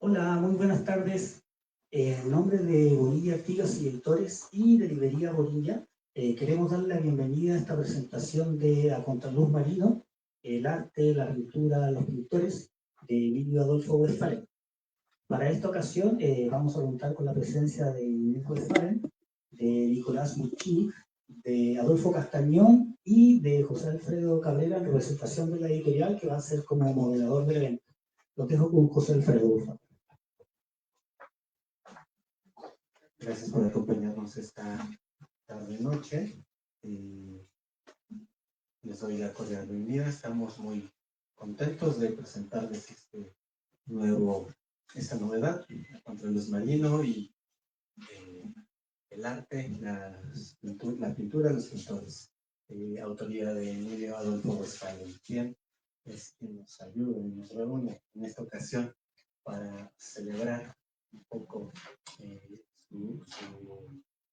Hola, muy buenas tardes. En nombre de Bonilla Artigas y Editores y de Librería Bonilla, queremos darle la bienvenida a esta presentación de A Contraluz Marino, el arte, la pintura, los pintores, de Emilio Adolfo Westphalen. Para esta ocasión vamos a contar con la presencia de Emilio Westphalen, de Nicolás Mucci, de Adolfo Castañón y de José Alfredo Cabrera en representación de la editorial, que va a ser como moderador del evento. Lo dejo con José Alfredo, por favor. Gracias por acompañarnos esta tarde-noche. Les doy la cordial bienvenida. Estamos muy contentos de presentarles esta novedad, Contraluz Marino y el arte, la pintura, los pintores. Autoría de Emilio Adolfo Westphalen, quien es quien nos ayuda y nos reúne en esta ocasión para celebrar un poco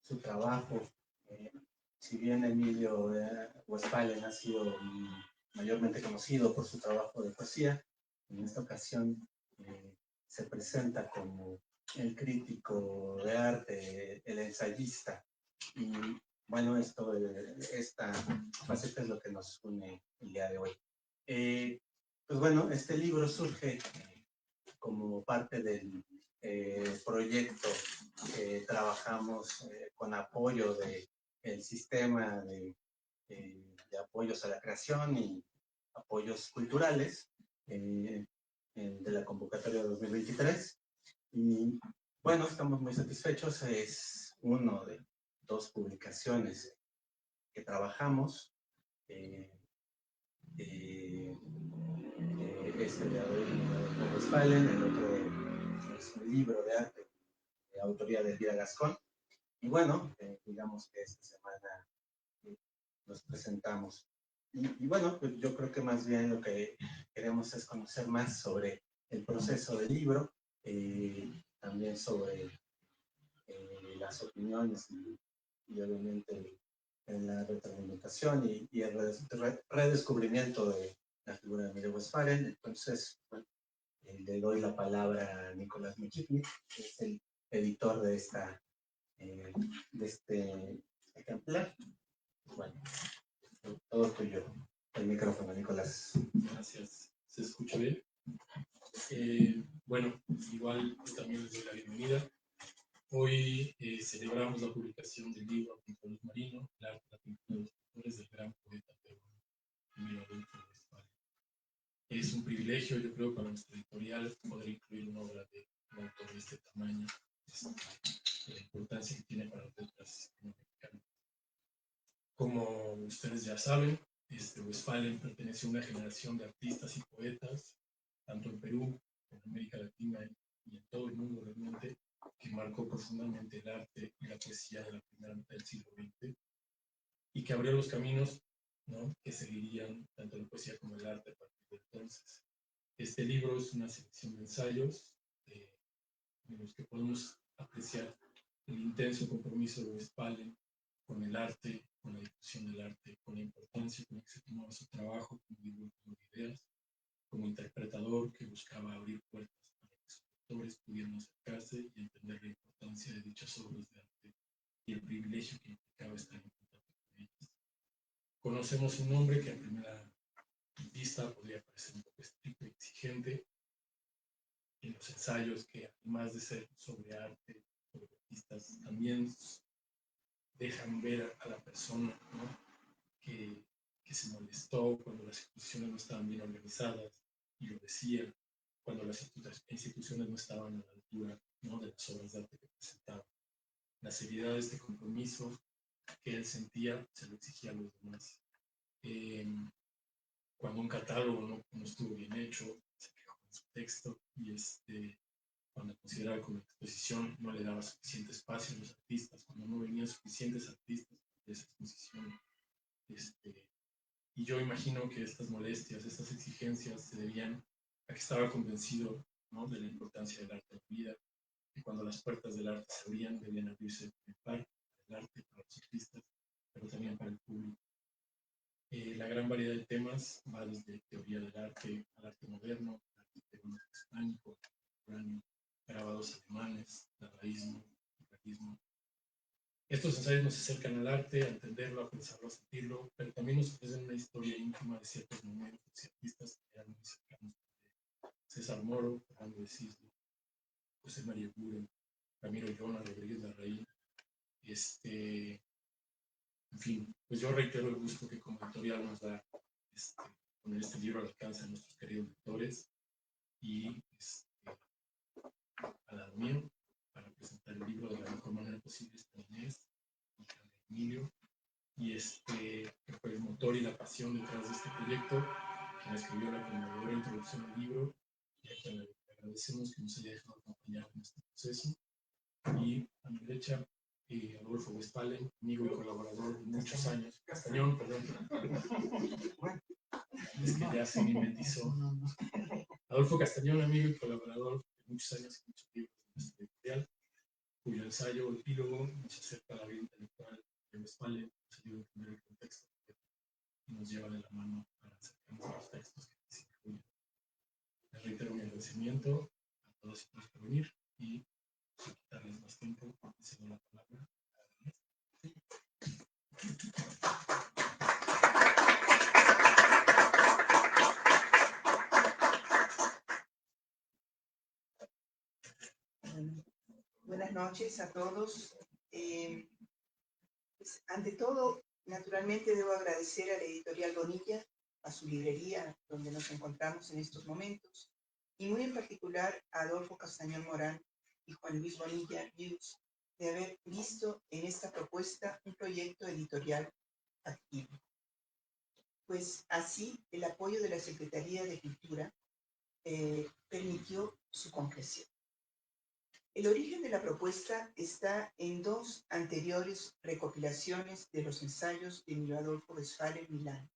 su trabajo. Si bien Emilio Westphalen ha sido mayormente conocido por su trabajo de poesía, en esta ocasión se presenta como el crítico de arte, el ensayista. Y bueno, esta faceta es lo que nos une el día de hoy. Pues bueno, este libro surge como parte del proyecto que trabajamos con apoyo del sistema de apoyos a la creación y apoyos culturales de la convocatoria de 2023. Y bueno, estamos muy satisfechos. Es uno de dos publicaciones que trabajamos. Este de Adolfo Westphalen, el otro es un libro de arte de autoría de Elvira Gascón. Y bueno, digamos que esta semana nos presentamos. Y bueno, pues yo creo que más bien lo que queremos es conocer más sobre el proceso del libro, también sobre las opiniones y obviamente en la retroalimentación y el redescubrimiento de la figura de Emilio Westphalen. Entonces, bueno, le doy la palabra a Nicolás Michitnik, que es el editor de este ejemplar. Bueno, todo tuyo. El micrófono, Nicolás. Gracias. ¿Se escucha bien? Bueno, igual también les doy la bienvenida. Hoy celebramos la publicación del libro Contraluz Marino, el arte, la pintura de los pintores del gran poeta peruano Emilio Adolfo Westphalen. Es un privilegio, yo creo, para nuestra editorial poder incluir una obra de un autor de este tamaño, la importancia que tiene para las letras latinoamericanas. Como ustedes ya saben, Westphalen pertenece a una generación de artistas y poetas, tanto en Perú, en América Latina y en todo el mundo realmente, que marcó profundamente el arte y la poesía de la primera mitad del siglo XX y que abrió los caminos, ¿no?, que seguirían tanto la poesía como el arte a partir de entonces. Este libro es una selección de ensayos en los que podemos apreciar el intenso compromiso de Westphalen con el arte, con la difusión del arte, con la importancia con la que se tomaba su trabajo como divulgador de ideas, como interpretador que buscaba abrir puertas para que sus lectores pudieran acercarse y entender la importancia de dichas obras de arte y el privilegio que implicaba estar en contacto con ellas. Conocemos un nombre que a primera vista podría parecer un poco estricto y exigente en los ensayos, que además de ser sobre arte, sobre artistas, también dejan ver a la persona, ¿no?, que se molestó cuando las instituciones no estaban bien organizadas, y lo decía, cuando las instituciones no estaban a la altura, ¿no?, de las obras de arte que presentaban. La seriedad de este compromiso que él sentía se lo exigía a los demás. Cuando un catálogo no estuvo bien hecho, se quejó en su texto, y cuando consideraba que una exposición no le daba suficiente espacio a los artistas, cuando no venían suficientes artistas para esa exposición. Y yo imagino que estas molestias, estas exigencias se debían a que estaba convencido, ¿no?, de la importancia del arte en la vida, y cuando las puertas del arte se abrían, debían abrirse para el arte, para los artistas, pero también para el público. La gran variedad de temas va desde teoría del arte al arte moderno, al arte peruano hispánico, contemporáneo, grabados alemanes, dadaísmo, realismo. Estos ensayos nos acercan al arte, a entenderlo, a pensarlo, a sentirlo, pero también nos ofrecen una historia íntima de ciertos momentos y artistas que eran muy cercanos. César Moro, Fernando de Cisne, José María Buren, Ramiro Llona, Rodríguez Larraín. En fin, pues yo reitero el gusto que como editorial nos da poner este libro al alcance de nuestros queridos lectores y al lado mío para presentar el libro de la mejor manera posible está Inés, hija de Emilio, y que fue el motor y la pasión detrás de este proyecto, quien escribió la conmovedora introducción al libro y a quien le agradecemos que nos haya dejado acompañar en este proceso. Y a mi derecha, Adolfo Westphalen, amigo y colaborador de muchos años, Castañón, perdón, es que ya se mimetizó. Adolfo Castañón, amigo y colaborador de muchos años y muchos libros de nuestra editorial, cuyo ensayo epílogo nos acerca a la vida intelectual de Westphalen, nos ayuda a entender el contexto y nos lleva de la mano para acercarnos a los textos que se incluyen. Les reitero mi agradecimiento a todos y todas por venir y sin quitarles más tiempo, cedo la palabra. Buenas noches a todos. Pues, ante todo, naturalmente debo agradecer a la editorial Bonilla, a su librería donde nos encontramos en estos momentos, y muy en particular a Adolfo Castañón Morán y Juan Luis Bonilla Vius, de haber visto en esta propuesta un proyecto editorial activo. Pues así, el apoyo de la Secretaría de Cultura permitió su concreción. El origen de la propuesta está en dos anteriores recopilaciones de los ensayos de Emilio Adolfo Westphalen Milán.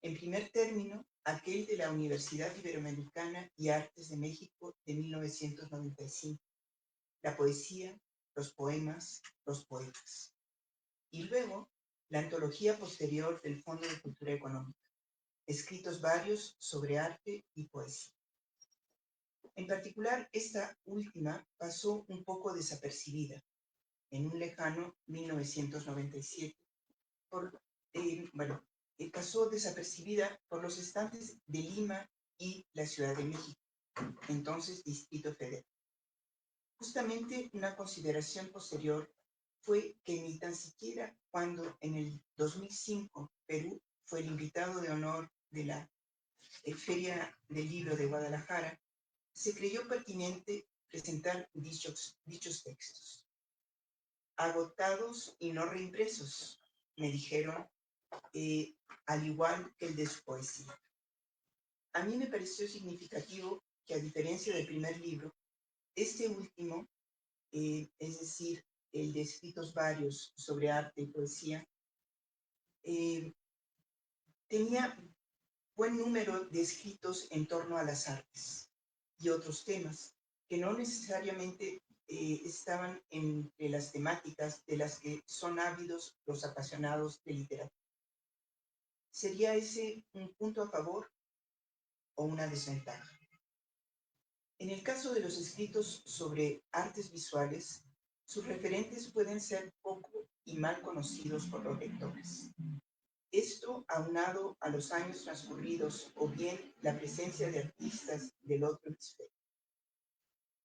En primer término, aquel de la Universidad Iberoamericana y Artes de México de 1995, la poesía, los poemas, los poetas. Y luego, la antología posterior del Fondo de Cultura Económica, escritos varios sobre arte y poesía. En particular, esta última pasó un poco desapercibida en un lejano 1997. Pasó desapercibida por los estantes de Lima y la Ciudad de México, entonces Distrito Federal. Justamente una consideración posterior fue que ni tan siquiera cuando en el 2005 Perú fue el invitado de honor de la Feria del Libro de Guadalajara, se creyó pertinente presentar dichos textos. Agotados y no reimpresos, me dijeron, al igual que el de su poesía. A mí me pareció significativo que, a diferencia del primer libro, este último, es decir, el de escritos varios sobre arte y poesía, tenía buen número de escritos en torno a las artes y otros temas que no necesariamente estaban entre las temáticas de las que son ávidos los apasionados de literatura. ¿Sería ese un punto a favor o una desventaja? En el caso de los escritos sobre artes visuales, sus referentes pueden ser poco y mal conocidos por los lectores. Esto aunado a los años transcurridos o bien la presencia de artistas del otro hemisferio.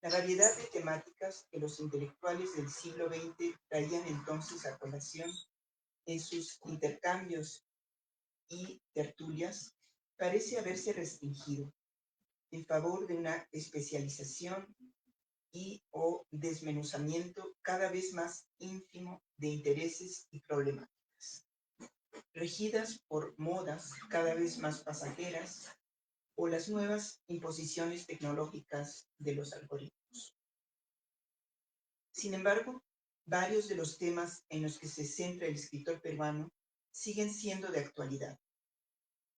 La variedad de temáticas que los intelectuales del siglo XX traían entonces a colación en sus intercambios y tertulias parece haberse restringido en favor de una especialización y o desmenuzamiento cada vez más ínfimo de intereses y problemáticas, regidas por modas cada vez más pasajeras o las nuevas imposiciones tecnológicas de los algoritmos. Sin embargo, varios de los temas en los que se centra el escritor peruano siguen siendo de actualidad.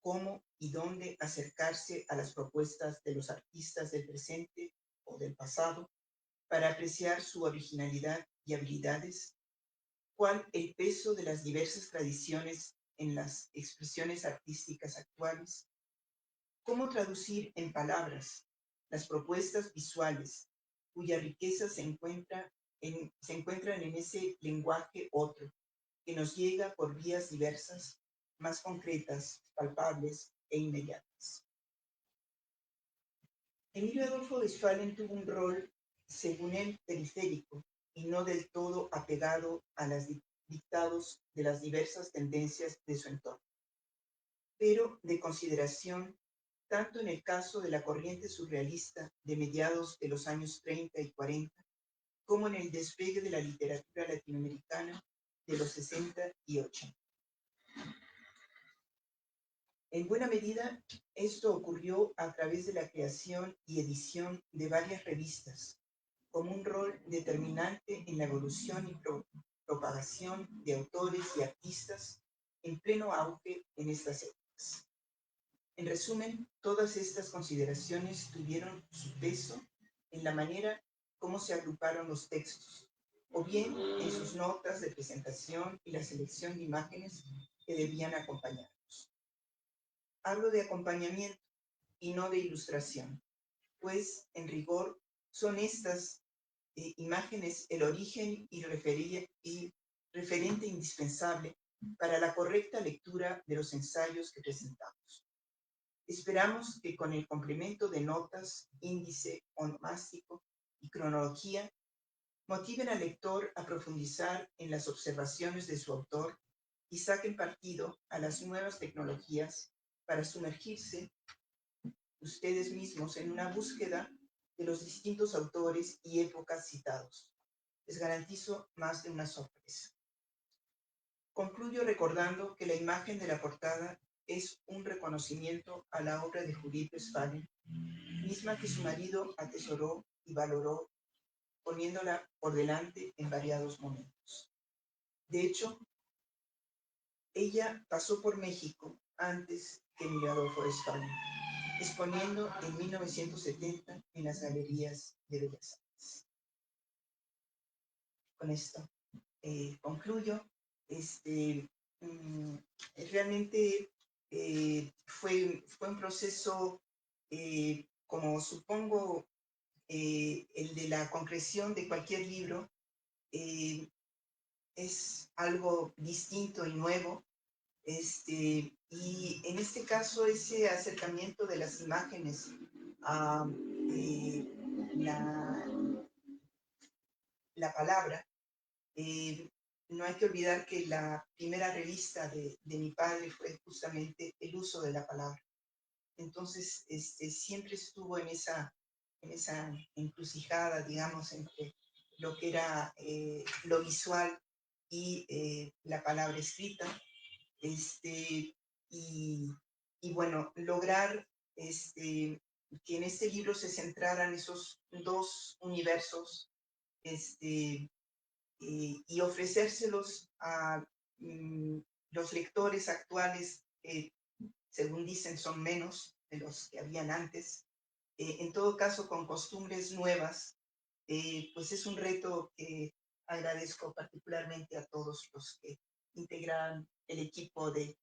Cómo y dónde acercarse a las propuestas de los artistas del presente o del pasado para apreciar su originalidad y habilidades, cuál el peso de las diversas tradiciones en las expresiones artísticas actuales, cómo traducir en palabras las propuestas visuales cuya riqueza se encuentran en ese lenguaje otro, que nos llega por vías diversas, más concretas, palpables e inmediatas. Emilio Adolfo Westphalen tuvo un rol, según él, periférico y no del todo apegado a los dictados de las diversas tendencias de su entorno, pero de consideración tanto en el caso de la corriente surrealista de mediados de los años 30 y 40, como en el despegue de la literatura latinoamericana de los 60 y 80. En buena medida, esto ocurrió a través de la creación y edición de varias revistas, como un rol determinante en la evolución y propagación de autores y artistas en pleno auge en estas épocas. En resumen, todas estas consideraciones tuvieron su peso en la manera como se agruparon los textos, o bien en sus notas de presentación y la selección de imágenes que debían acompañarlos. Hablo de acompañamiento y no de ilustración, pues en rigor son estas imágenes el origen y referente indispensable para la correcta lectura de los ensayos que presentamos. Esperamos que con el complemento de notas, índice, onomástico y cronología motiven al lector a profundizar en las observaciones de su autor y saquen partido a las nuevas tecnologías para sumergirse ustedes mismos en una búsqueda de los distintos autores y épocas citados. Les garantizo más de una sorpresa. Concluyo recordando que la imagen de la portada es un reconocimiento a la obra de Judith Westphalen, misma que su marido atesoró y valoró, poniéndola por delante en variados momentos. De hecho, ella pasó por México antes que Emilio Adolfo Westphalen, exponiendo en 1970 en las galerías de Bellas Artes. Con esto concluyo. Realmente fue un proceso, como supongo el de la concreción de cualquier libro, es algo distinto y nuevo. Y en este caso, ese acercamiento de las imágenes a la palabra, no hay que olvidar que la primera revista de mi padre fue justamente el uso de la palabra. Entonces, siempre estuvo en esa encrucijada, digamos, entre lo que era lo visual y la palabra escrita. Y bueno, lograr que en este libro se centraran esos dos universos, y ofrecérselos a los lectores actuales, que según dicen son menos de los que habían antes, en todo caso con costumbres nuevas, pues es un reto que agradezco particularmente a todos los que integran el equipo de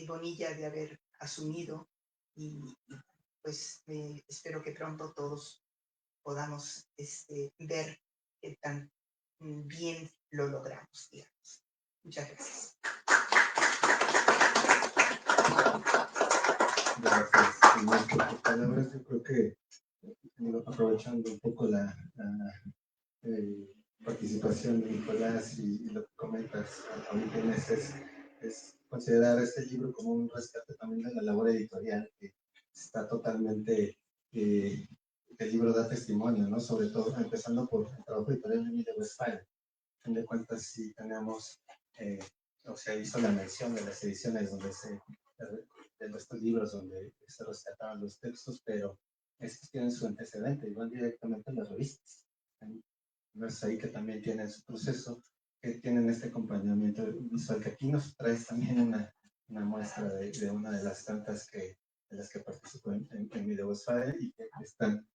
Bonilla de haber asumido, y pues espero que pronto todos podamos ver qué tan bien lo logramos, digamos. Muchas gracias. Gracias mucho por tus palabras. Yo creo que, aprovechando un poco la participación de Nicolás y lo que comentas ahorita, Inés, es considerar este libro como un rescate también de la labor editorial, que está totalmente, el libro da testimonio, ¿no? Sobre todo empezando por el trabajo editorial de Emilio Westphalen. A fin de cuentas, sí tenemos, o sea, hizo la mención de las ediciones de estos libros donde se rescataban los textos, pero estos tienen su antecedente y van directamente a las revistas. No es ahí que también tienen su proceso, que tienen este acompañamiento visual, que aquí nos traes también una muestra de una de las tantas de las que participó en Video Westphalen y que están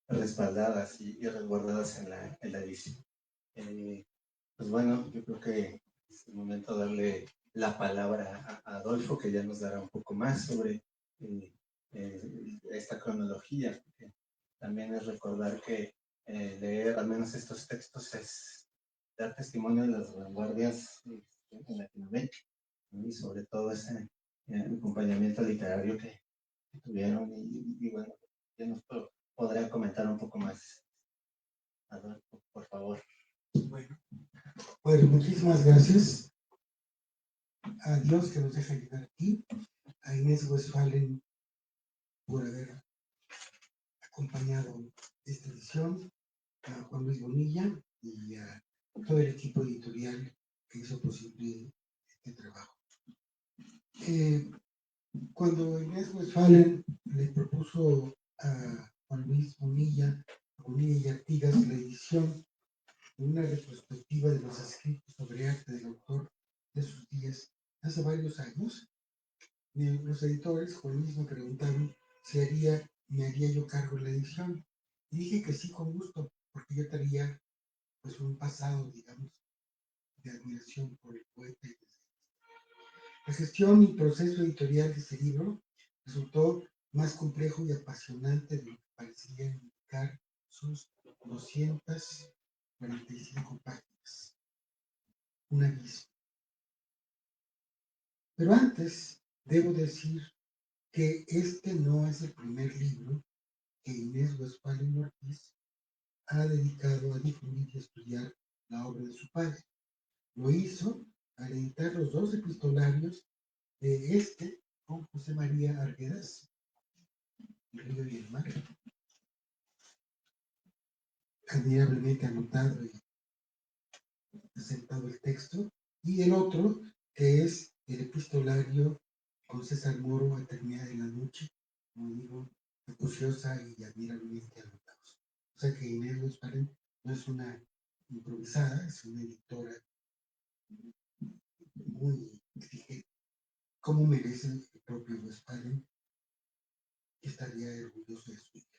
respaldadas y resguardadas en la edición. Pues bueno, yo creo que es el momento de darle la palabra a Adolfo, que ya nos dará un poco más sobre esta cronología, porque también es recordar que leer al menos estos textos es dar testimonio de las vanguardias en Latinoamérica, ¿no? Y sobre todo ese acompañamiento literario que tuvieron y bueno, ya nos podrá comentar un poco más. Adolfo, por favor. Bueno, pues muchísimas gracias a Dios que nos deja llegar aquí, a Inés Westphalen por haber acompañado esta edición, a Juan Luis Bonilla y a todo el equipo editorial que hizo posible este trabajo. Cuando Inés Westphalen le propuso a Juan Luis Bonilla y Artigas la edición de una retrospectiva de los escritos sobre arte del autor de sus días hace varios años, los editores, Juan Luis, me preguntaron si me haría yo cargo de la edición. Y dije que sí, con gusto, porque yo tenía pues un pasado, digamos, de admiración por el poeta. La gestión y proceso editorial de este libro resultó más complejo y apasionante de lo que parecía indicar sus 245 páginas. Un aviso. Pero antes, debo decir que este no es el primer libro que Inés Westphalen Ortiz ha dedicado a difundir y estudiar la obra de su padre. Lo hizo al editar los dos epistolarios de con José María Arguedas, El río y el mar, admirablemente anotado y presentado el texto, y el otro, que es el epistolario con César Moro, Eternidad de la Noche, como digo, acuciosa y admirablemente anotados. O sea que Inés Westphalen no es una improvisada, es una editora muy exigente, como merece el propio Westphalen, que estaría orgulloso de su hija.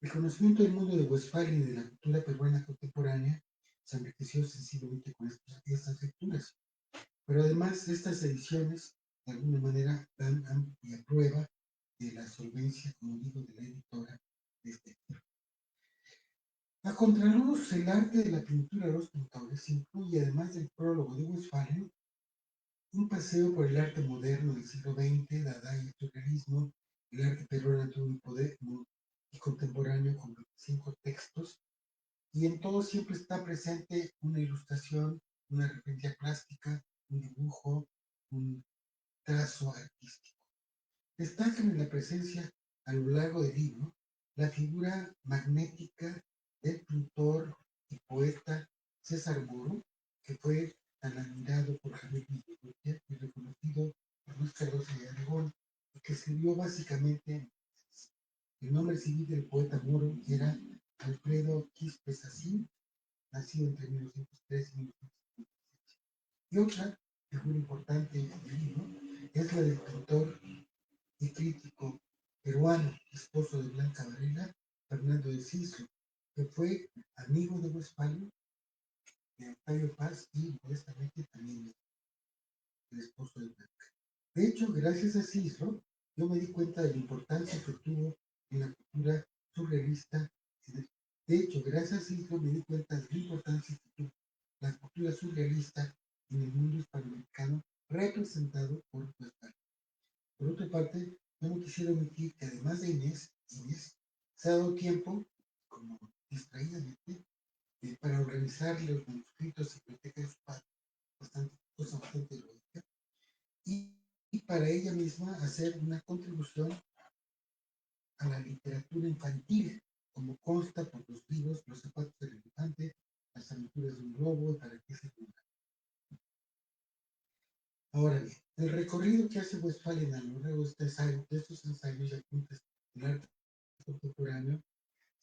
El conocimiento del mundo de Westphalen y de la cultura peruana contemporánea se enriqueció sensiblemente con estas lecturas, pero además estas ediciones de alguna manera dan amplia prueba de la solvencia, como digo, de la editora de este libro. A contraluz, el arte de la pintura de los pintores incluye, además del prólogo de Westphalen, un paseo por el arte moderno del siglo XX, Dada y el surrealismo, el arte peruano y contemporáneo con 25 textos, y en todo siempre está presente una ilustración, una referencia plástica, un dibujo, un trazo artístico. Destacan en la presencia a lo largo del libro la figura magnética del pintor y poeta César Moro, que fue tan admirado por Javier Villagótea y reconocido por Luis Cardoso de Aragón, y que escribió básicamente el nombre civil del poeta Moro era Alfredo Quispe Sacín, nacido entre 1903 y 1956. Y otra figura importante del libro es la del pintor y crítico peruano, esposo de Blanca Varela, Fernando de Cislo, que fue amigo de Westphalen, de Octavio Paz y modestamente también el esposo de Blanca. De hecho, gracias a Cislo, yo me di cuenta de la importancia que tuvo en la cultura surrealista. De hecho, gracias a Cislo me di cuenta de la importancia que tuvo la cultura surrealista en el mundo hispanoamericano representado por Westphalen. Por otra parte, yo no quisiera omitir que además de Inés se ha dado tiempo, como distraídamente, para organizar los manuscritos y biblioteca de su padre, cosa bastante lógica, y para ella misma hacer una contribución a la literatura infantil, como consta por los libros Los zapatos del elefante, Las aventuras de un globo y Para qué se juega. Ahora bien, el recorrido que hace Westphalen a lo largo de estos ensayos y apuntes del arte contemporáneo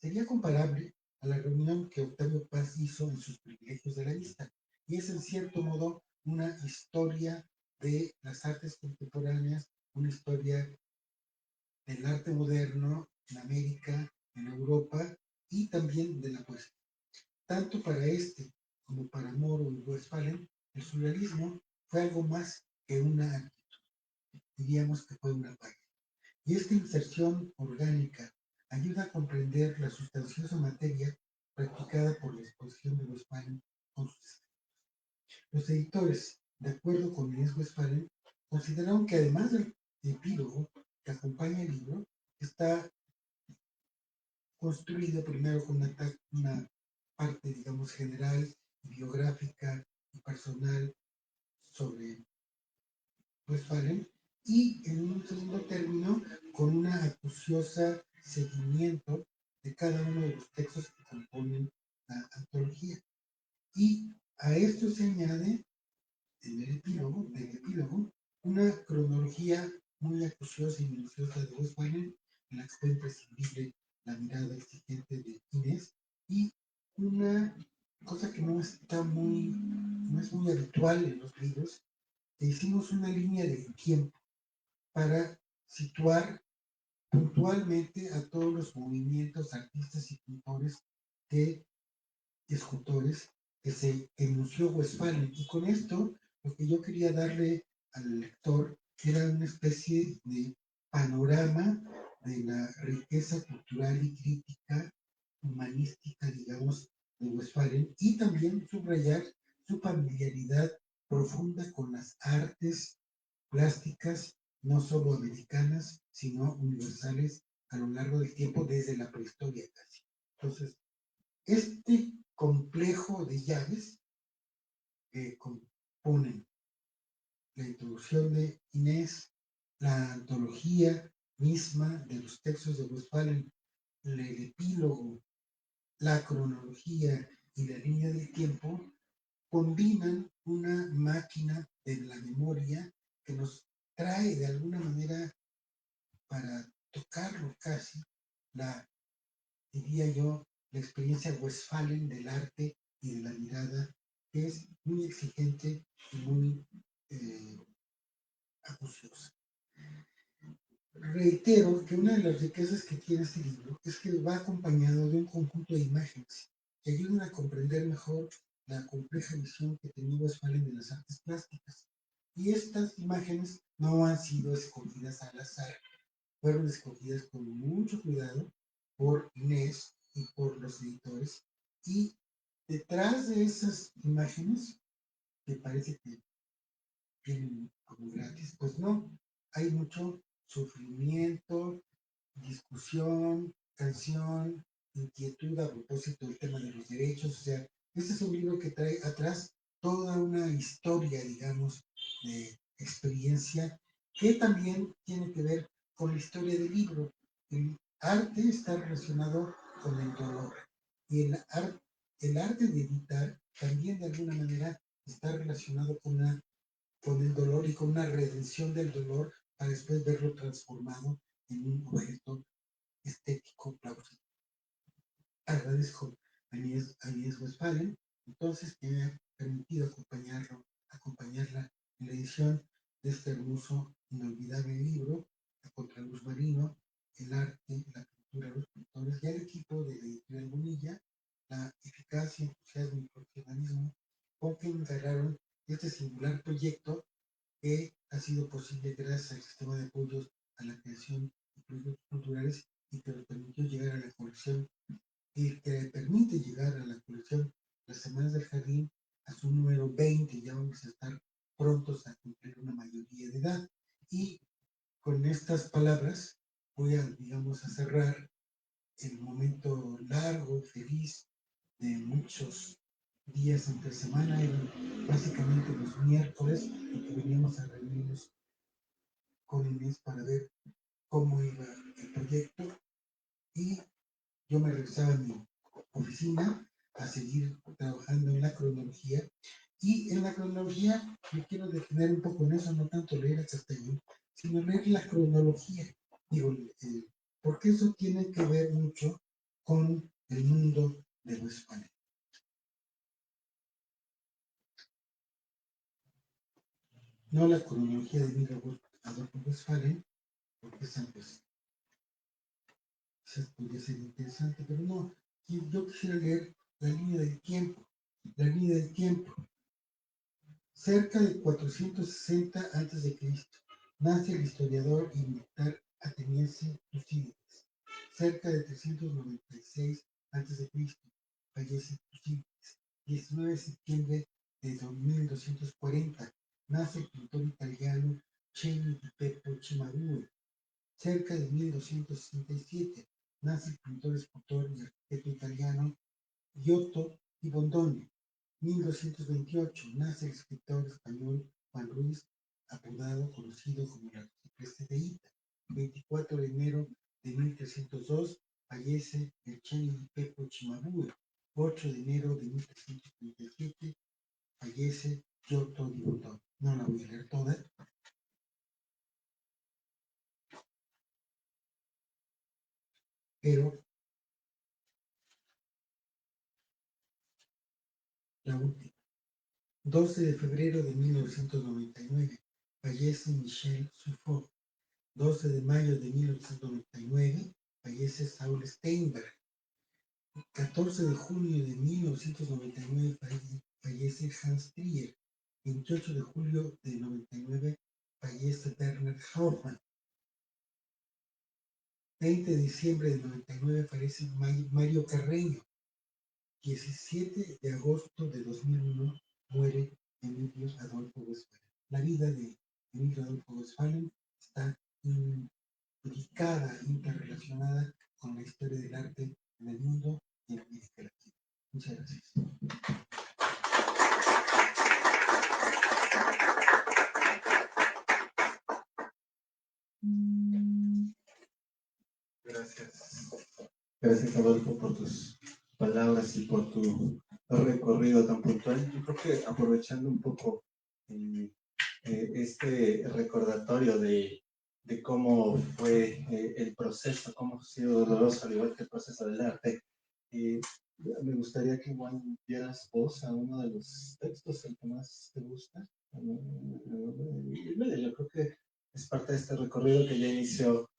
sería comparable a la reunión que Octavio Paz hizo en sus Privilegios de la Vista, y es en cierto modo una historia de las artes contemporáneas, una historia del arte moderno en América, en Europa y también de la poesía. Tanto para como para Moro y Westphalen, el surrealismo fue algo más que una actitud, diríamos que fue una página. Y esta inserción orgánica ayuda a comprender la sustanciosa materia practicada por la exposición de Westphalen con sus escritos. Los editores, de acuerdo con Inés Westphalen, consideraron que además del epílogo que acompaña el libro, está construido primero con una parte, digamos, general, biográfica y personal sobre Westphalen, y en un segundo término con una acuciosa seguimiento de cada uno de los textos que componen la antología. Y a esto se añade en el epílogo, una cronología muy acuciosa y minuciosa de Westphalen, en la que está imprescindible la mirada exigente de Inés, y una cosa que no es muy habitual en los libros, que hicimos una línea del tiempo para situar puntualmente a todos los movimientos, artistas y pintores que escultores que se enunció Westphalen. Y con esto, lo que yo quería darle al lector era una especie de panorama de la riqueza cultural y crítica, humanística, digamos, de Westphalen, y también subrayar su familiaridad profunda con las artes plásticas, no solo americanas, sino universales a lo largo del tiempo, desde la prehistoria casi. Entonces, este complejo de llaves que componen la introducción de Inés, la antología misma de los textos de Westphalen, el epílogo, la cronología y la línea del tiempo, combinan una máquina de la memoria que nos trae de alguna manera para tocarlo casi, diría yo, la experiencia Westphalen del arte y de la mirada, que es muy exigente y muy acuciosa. Reitero que una de las riquezas que tiene este libro es que va acompañado de un conjunto de imágenes que ayudan a comprender mejor la compleja visión que tenía Westphalen de las artes plásticas. Y estas imágenes no han sido escogidas al azar, fueron escogidas con mucho cuidado por Inés y por los editores. Y detrás de esas imágenes, que parece que vienen como gratis, pues no, hay mucho sufrimiento, discusión, canción, inquietud a propósito del tema de los derechos. O sea, este es un libro que trae atrás toda una historia, digamos, de experiencia que también tiene que ver con la historia del libro. El arte está relacionado con el dolor y el arte de editar también de alguna manera está relacionado con el dolor y con una redención del dolor para después verlo transformado en un objeto estético plausible. Agradezco a Inés Westphalen, entonces, que me ha permitido acompañarla en la edición de este hermoso, inolvidable libro, A Contraluz Marino, el arte, la pintura, los pintores, y al equipo de la editorial Bonilla, la eficacia, entusiasmo y profesionalismo con que encargaron este singular proyecto que ha sido posible gracias al sistema de apoyos a la creación de proyectos culturales y que nos permitió llegar a la colección y que permite llegar a la colección Las Semanas del Jardín a su número 20. Ya vamos a estar prontos a cumplir una mayoría de edad. Y con estas palabras voy a, digamos, a cerrar el momento largo, feliz de muchos días entre semana, eran básicamente los miércoles, en que veníamos a reunirnos con Inés para ver cómo iba el proyecto, y yo me regresaba a mi oficina a seguir trabajando en la cronología. Y en la cronología me quiero detener un poco en eso, no tanto leer el castellano, sino leer la cronología. Digo, porque eso tiene que ver mucho con el mundo de Westphalen. No la cronología de Miguel Adolfo Westphalen, porque esa pues quizás podría ser interesante, pero no, yo quisiera leer la línea del tiempo. La línea del tiempo. Cerca de 460 a.C., nace el historiador y militar ateniense Tucídides. cerca de 396 a.C., fallece Tucídides. 19 de septiembre de 2240, nace el pintor italiano Ceni di Beppo Cimabue. Cerca de 1267, nace el pintor, escultor y arquitecto italiano Giotto di Bondone. 1228, nace el escritor español Juan Ruiz, apodado, conocido como el arcipreste de Ita. 24 de enero de 1302, fallece el Ceni di Beppo Cimabue. 8 de enero de 1337, fallece Giotto di Bondone. No la voy a leer toda. Pero la última. 12 de febrero de 1999, fallece Michel Suffolk. 12 de mayo de 1999, fallece Saul Steinberg. 14 de junio de 1999, fallece Hans Trier. 28 de julio de 99, fallece Bernard Hauptmann. 20 de diciembre de 99, fallece Mario Carreño. 17 de agosto de 2001, muere Emilio Adolfo Westphalen. La vida de Emilio Adolfo Westphalen está implicada, interrelacionada con la historia del arte en el mundo y en América Latina. Muchas gracias. Gracias. Gracias, Adolfo, por tus palabras y por tu recorrido tan puntual. Yo creo que aprovechando un poco este recordatorio de cómo fue el proceso, cómo ha sido doloroso, al igual que el proceso del arte, me gustaría que igual dieras voz a uno de los textos, el que más te gusta. Yo creo que es parte de este recorrido que ya inició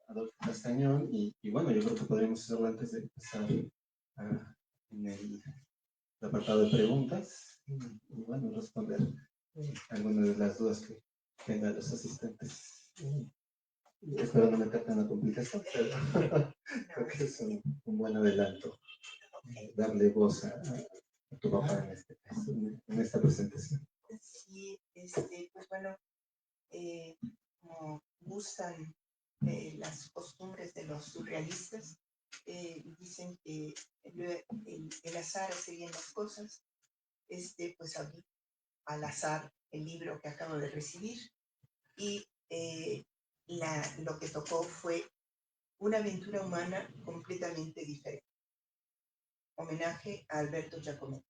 Adolfo Castañón, y bueno, yo creo que podríamos hacerlo antes de empezar en el apartado de preguntas y bueno, responder algunas de las dudas que tengan los asistentes. Espero no meterte en la complicación, pero creo que es un buen adelanto darle voz a tu papá en este caso, en esta presentación. Sí, pues bueno, como gustan las costumbres de los surrealistas, dicen que el azar hace bien las cosas. Pues abrí al azar el libro que acabo de recibir y lo que tocó fue una aventura humana completamente diferente. Homenaje a Alberto Giacometti.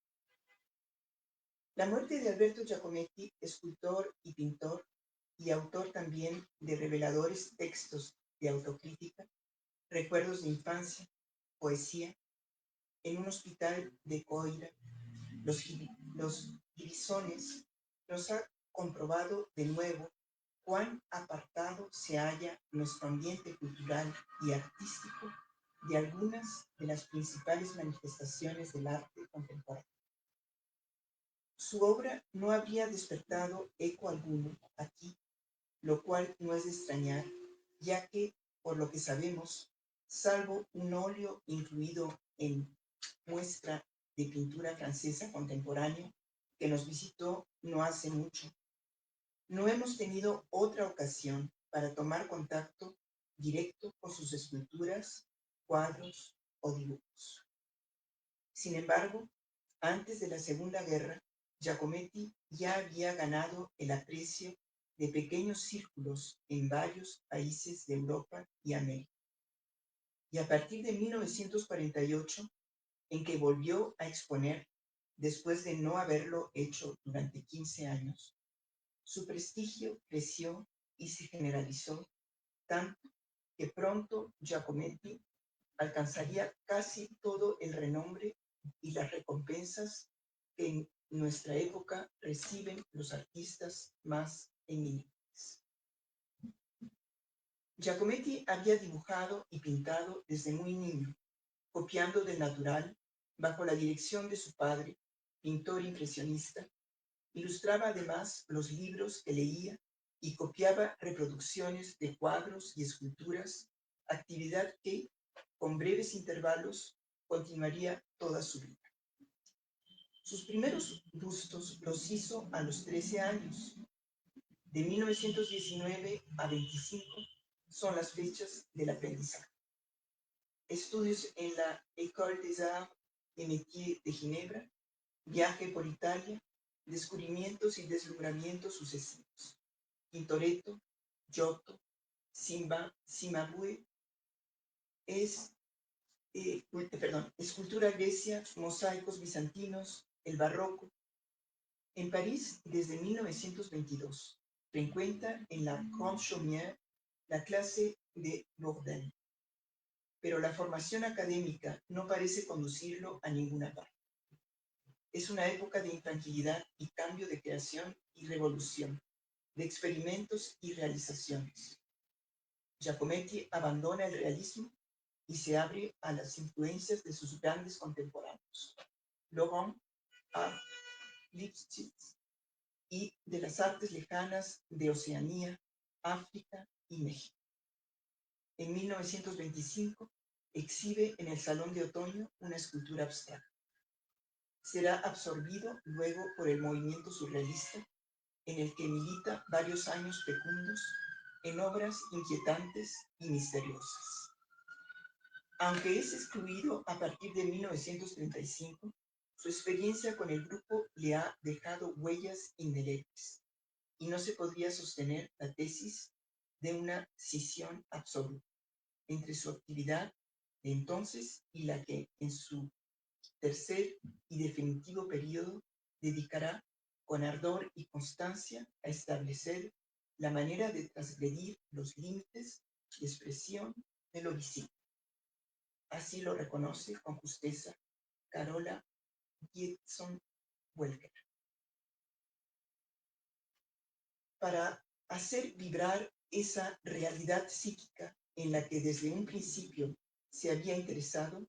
La muerte de Alberto Giacometti, escultor y pintor, y autor también de reveladores textos de autocrítica, recuerdos de infancia, poesía, en un hospital de Coira, los Gibisones, nos ha comprobado de nuevo cuán apartado se halla nuestro ambiente cultural y artístico de algunas de las principales manifestaciones del arte contemporáneo. Su obra no habría despertado eco alguno aquí, lo cual no es de extrañar, ya que, por lo que sabemos, salvo un óleo incluido en muestra de pintura francesa contemporánea que nos visitó no hace mucho, no hemos tenido otra ocasión para tomar contacto directo con sus esculturas, cuadros o dibujos. Sin embargo, antes de la Segunda Guerra, Giacometti ya había ganado el aprecio de pequeños círculos en varios países de Europa y América. Y a partir de 1948, en que volvió a exponer después de no haberlo hecho durante 15 años, su prestigio creció y se generalizó tanto que pronto Giacometti alcanzaría casi todo el renombre y las recompensas que en nuestra época reciben los artistas más eminentes. Giacometti había dibujado y pintado desde muy niño, copiando del natural, bajo la dirección de su padre, pintor impresionista. Ilustraba además los libros que leía y copiaba reproducciones de cuadros y esculturas actividad que, con breves intervalos, continuaría toda su vida. Sus primeros bustos los hizo a los 13 años. De 1919 a 25 son las fechas del aprendizaje. Estudios en la École des Arts et Métiers de Ginebra, viaje por Italia, descubrimientos y deslumbramientos sucesivos. Tintoretto, Giotto, Cimabue, escultura grecia, mosaicos bizantinos, el barroco. En París, desde 1922, frecuenta en la Grande Chaumière la clase de Bourdain, pero la formación académica no parece conducirlo a ninguna parte. Es una época de intranquilidad y cambio, de creación y revolución, de experimentos y realizaciones. Giacometti abandona el realismo y se abre a las influencias de sus grandes contemporáneos, Laurent, Art, Lipschitz, y de las artes lejanas de Oceanía, África y México. En 1925 exhibe en el Salón de Otoño una escultura abstracta. Será absorbido luego por el movimiento surrealista, en el que milita varios años fecundos en obras inquietantes y misteriosas. Aunque es excluido a partir de 1935, su experiencia con el grupo le ha dejado huellas indelebles y no se podría sostener la tesis de una scisión absoluta entre su actividad de entonces y la que en su tercer y definitivo periodo dedicará con ardor y constancia a establecer la manera de transgredir los límites de expresión de lo visible. Así lo reconoce con justeza Carola Gietzon-Welker. Para hacer vibrar esa realidad psíquica en la que desde un principio se había interesado,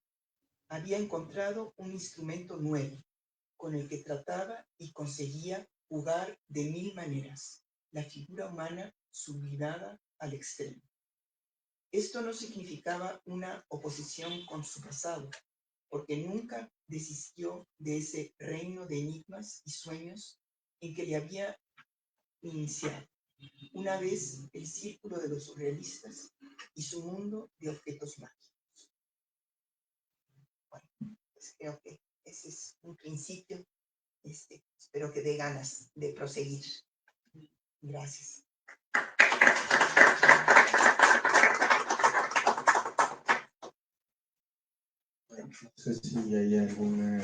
había encontrado un instrumento nuevo con el que trataba y conseguía jugar de 1000 maneras la figura humana sublimada al extremo. Esto no significaba una oposición con su pasado, porque nunca desistió de ese reino de enigmas y sueños en que le había iniciado, una vez el círculo de los surrealistas y su mundo de objetos mágicos. Bueno, pues creo que ese es un principio. Espero que dé ganas de proseguir. Gracias. No sé si hay alguna...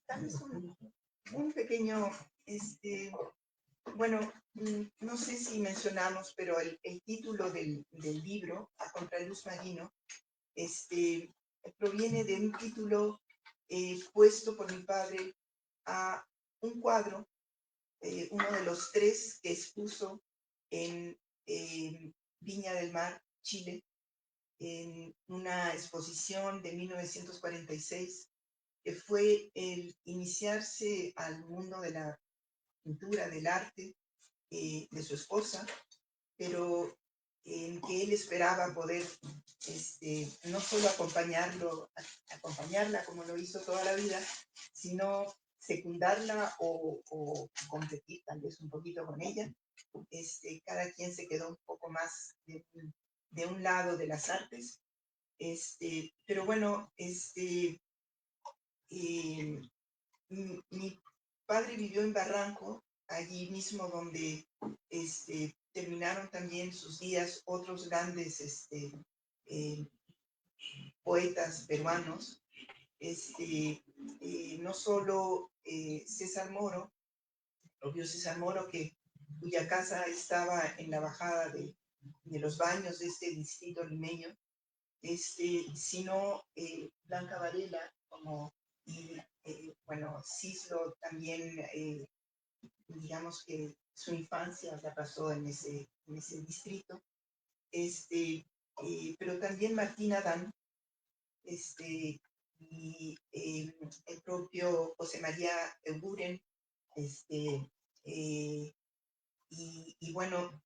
Tal vez un pequeño, bueno, no sé si mencionamos, pero el título del libro, A Contraluz Marino, proviene de un título puesto por mi padre a un cuadro, uno de los 3 que expuso en Viña del Mar, Chile, en una exposición de 1946, que fue el iniciarse al mundo de la pintura, del arte, de su esposa, pero en que él esperaba poder no solo acompañarla como lo hizo toda la vida, sino secundarla o competir tal vez un poquito con ella. Cada quien se quedó un poco más de un lado de las artes, pero bueno, mi padre vivió en Barranco, allí mismo donde terminaron también sus días otros grandes poetas peruanos, no solo César Moro, propio César Moro, cuya casa estaba en la bajada de los Baños de este distrito limeño, sino Blanca Varela, y bueno, Cislo también, digamos que su infancia la pasó en ese distrito, pero también Martín Adán, y el propio José María Eguren, y bueno,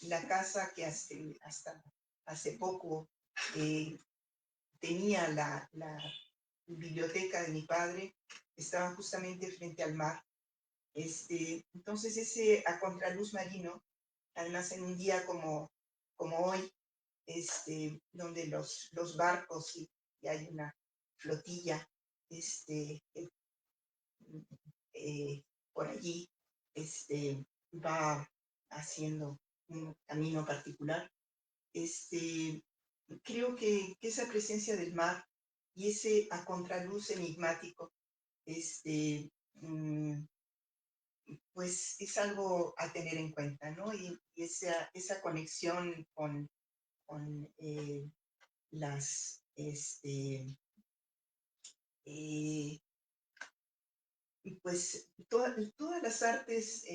la casa que hasta hace poco tenía la biblioteca de mi padre, estaba justamente frente al mar. Entonces ese a contraluz marino, además en un día como hoy, donde los barcos y hay una flotilla por allí, va haciendo un camino particular. Creo que esa presencia del mar y ese a contraluz enigmático, pues es algo a tener en cuenta, ¿no? Y esa conexión con las, pues todas las artes,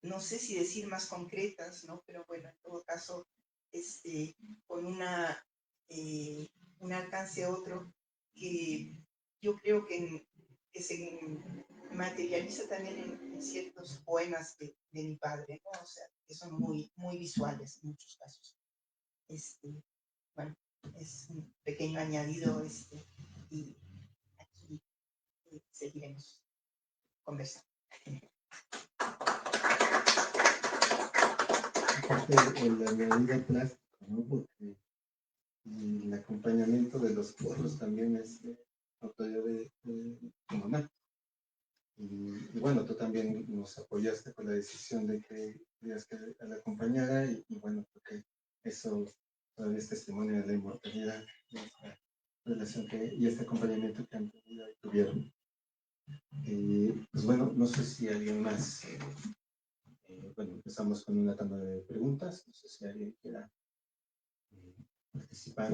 no sé si decir más concretas, ¿no? Pero bueno, en todo caso, con un alcance otro, que yo creo que se materializa también en ciertos poemas de mi padre, ¿no? O sea, que son muy, muy visuales en muchos casos. Bueno, es un pequeño añadido, y aquí seguiremos conversando. Aparte el añadido plástico, ¿no? Porque el acompañamiento de los coros también es autoridad de tu mamá. Y bueno, tú también nos apoyaste con la decisión de que querías que la acompañara y bueno, porque eso todavía es testimonio de la inmortalidad de esta relación y este acompañamiento que han tenido y tuvieron. Pues bueno, no sé si alguien más, bueno, empezamos con una tanda de preguntas, no sé si alguien quiera participar.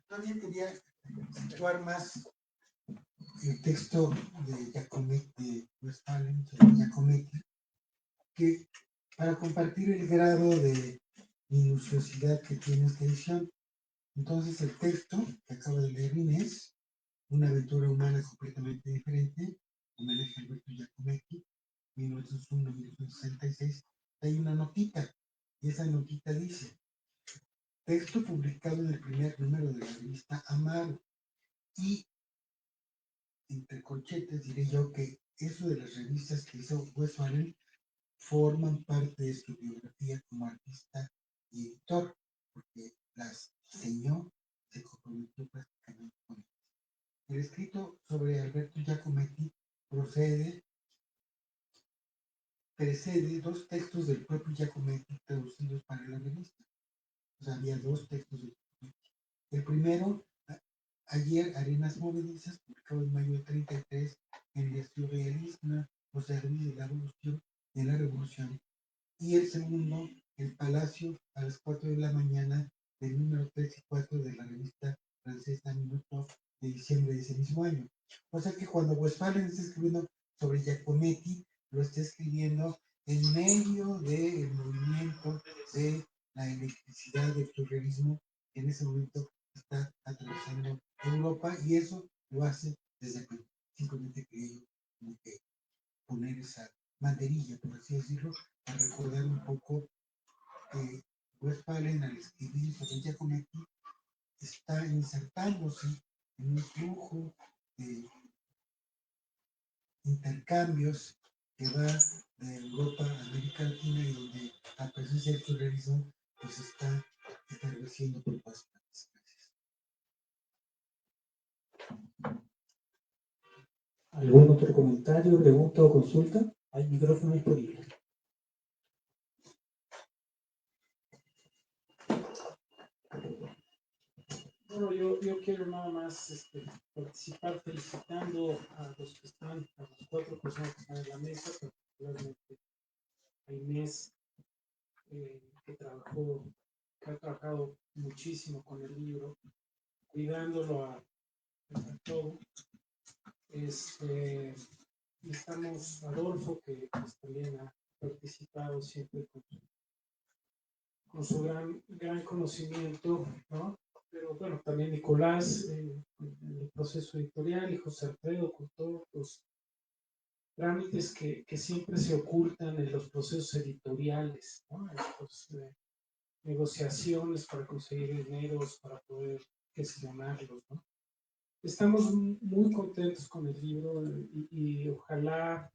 Todavía quería situar más el texto de Giacometti, de Westphalen, sobre Giacometti, que para compartir el grado de minuciosidad que tiene esta edición. Entonces el texto que acaba de leer Inés, Una aventura humana completamente diferente, homenaje a Alberto Giacometti, 1901-1966, hay una notita, y esa notita dice: texto publicado en el primer número de la revista Amaro, y entre corchetes diré yo que eso de las revistas que hizo Westphalen forman parte de su biografía como artista y editor, porque las diseñó, se comprometió prácticamente con él. El escrito sobre Alberto Giacometti precede dos textos del propio Giacometti traducidos para la revista. O sea, había dos textos de Giacometti. El primero, Ayer Arenas Movedizas, publicado en mayo del 33 en el surrealismo, o servicio de la revolución. Y el segundo, El Palacio, a las 4 de la mañana, del número 3 y 4 de la revista francesa Minuto, de diciembre de ese mismo año. O sea que cuando Westphalen está escribiendo sobre Giacometti, lo está escribiendo en medio del movimiento de la electricidad del surrealismo, que en ese momento está atravesando Europa, y eso lo hace desde el principio. Simplemente quería yo que poner esa banderilla, por así decirlo, para recordar un poco que Westphalen, al escribir sobre Giacometti, está insertándose en un flujo de intercambios que va de Europa a América Latina, y donde la presencia del surrealismo pues está estableciendo por todas partes. ¿Algún otro comentario, pregunta o consulta? Hay micrófono disponible. Bueno, yo quiero nada más participar felicitando a los que están, a las 4 personas que están en la mesa, particularmente a Inés, que ha trabajado muchísimo con el libro, cuidándolo a todo. Y estamos Adolfo, que pues, también ha participado siempre con su gran conocimiento, ¿no? Pero bueno, también Nicolás, en el proceso editorial, y José Alfredo, con todos trámites que siempre se ocultan en los procesos editoriales, ¿no? Estos, negociaciones para conseguir dineros, para poder gestionarlos, ¿no? Estamos muy contentos con el libro y ojalá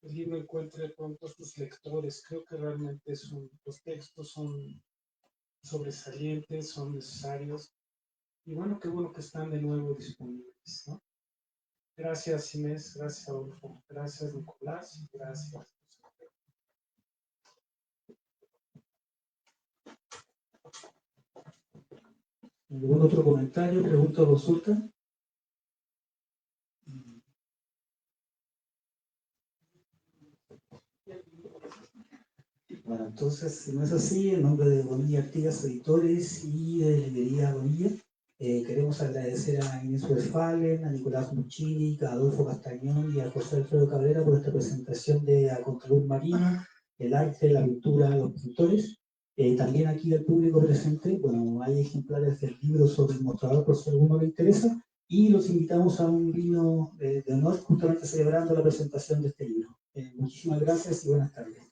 el libro encuentre pronto sus lectores. Creo que realmente los textos son sobresalientes, son necesarios. Y bueno que están de nuevo disponibles, ¿no? Gracias, Inés, gracias, Adolfo, gracias, Nicolás, gracias. ¿Algún otro comentario, pregunta o consulta? Bueno, entonces, si no es así, en nombre de Bonilla Artigas Editores y de Librería Bonilla, queremos agradecer a Inés Westphalen, a Nicolás Muccini, a Adolfo Castañón y a José Alfredo Cabrera por esta presentación de A Contraluz Marino, el arte, la pintura, los pintores. También aquí al público presente, bueno, hay ejemplares del libro sobre el mostrador por si a alguno le interesa, y los invitamos a un vino de honor justamente celebrando la presentación de este libro. Muchísimas gracias y buenas tardes.